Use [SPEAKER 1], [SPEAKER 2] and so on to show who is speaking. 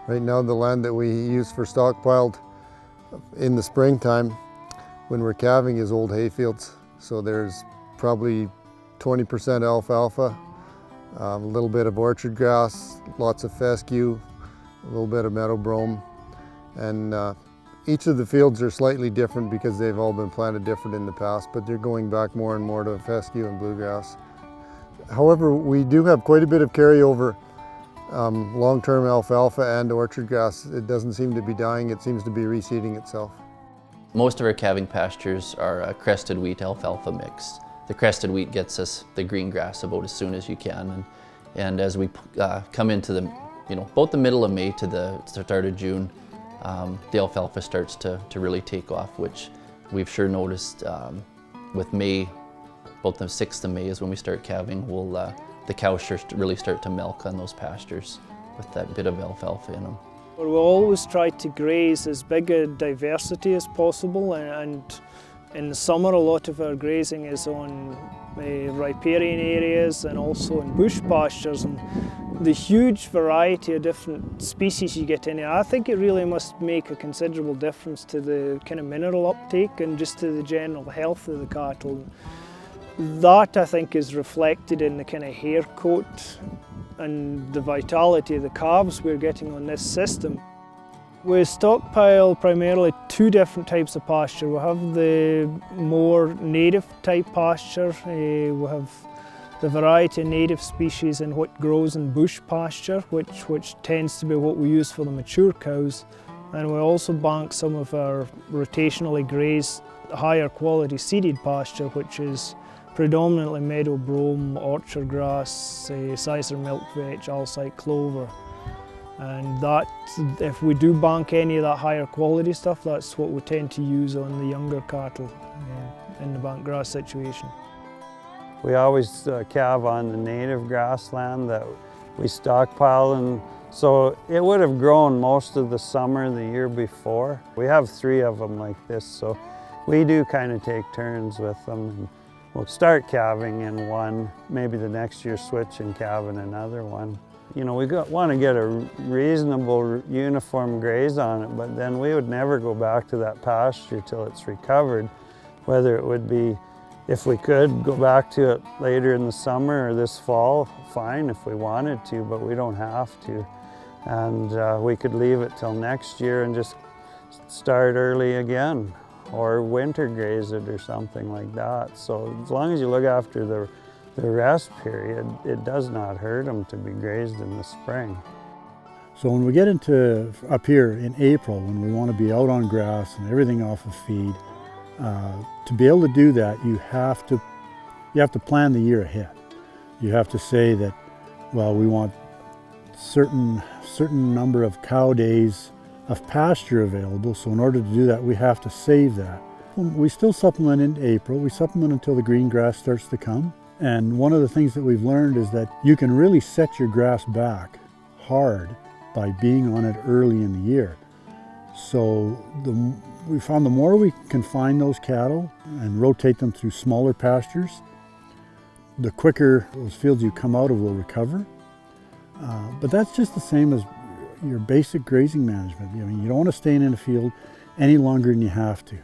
[SPEAKER 1] Right now the land that we use for stockpiled in the springtime when we're calving is old hayfields. So there's probably 20% alfalfa, a little bit of orchard grass, lots of fescue, a little bit of meadow brome, and each of the fields are slightly different because they've all been planted different in the past, but they're going back more and more to fescue and bluegrass. However, we do have quite a bit of carryover long-term alfalfa and orchard grass. It doesn't seem to be dying, it seems to be reseeding itself.
[SPEAKER 2] Most of our calving pastures are a crested wheat alfalfa mix. The crested wheat gets us the green grass about as soon as you can, and as we come into the, about the middle of May to the start of June, the alfalfa starts to really take off, which we've sure noticed with May. About the 6th of May is when we start calving. The cows really start to milk on those pastures with that bit of alfalfa in them.
[SPEAKER 3] We'll always try to graze as big a diversity as possible, and in the summer a lot of our grazing is on riparian areas and also in bush pastures, and the huge variety of different species you get in here, I think it really must make a considerable difference to the kind of mineral uptake and just to the general health of the cattle. That, I think, is reflected in the kind of hair coat and the vitality of the calves we're getting on this system. We stockpile primarily two different types of pasture. We have the more native type pasture. We have the variety of native species in what grows in bush pasture, which tends to be what we use for the mature cows. And we also bank some of our rotationally grazed, higher quality seeded pasture, which is predominantly meadow brome, orchard grass, Sizer milkvetch, alsike clover. And that, if we do bank any of that higher quality stuff, that's what we tend to use on the younger cattle in the bank grass situation.
[SPEAKER 4] We always calve on the native grassland that we stockpile, and so it would have grown most of the summer the year before. We have 3 of them like this, so we do kind of take turns with them. And we'll start calving in one, maybe the next year switch and calve in another one. We want to get a reasonable uniform graze on it, but then we would never go back to that pasture till it's recovered. Whether it would be, if we could go back to it later in the summer or this fall, fine if we wanted to, but we don't have to. And we could leave it till next year and just start early again, or winter graze it or something like that. So as long as you look after the rest period, it does not hurt them to be grazed in the spring.
[SPEAKER 5] So when we get into up here in April, when we want to be out on grass and everything off of feed, to be able to do that, you have to plan the year ahead. You have to say that, well, we want certain number of cow days of pasture available, so in order to do that, we have to save that. We still supplement in April. We supplement until the green grass starts to come. And one of the things that we've learned is that you can really set your grass back hard by being on it early in the year. So we found the more we confine those cattle and rotate them through smaller pastures, the quicker those fields you come out of will recover. But that's just the same as your basic grazing management. You don't want to stay in a field any longer than you have to.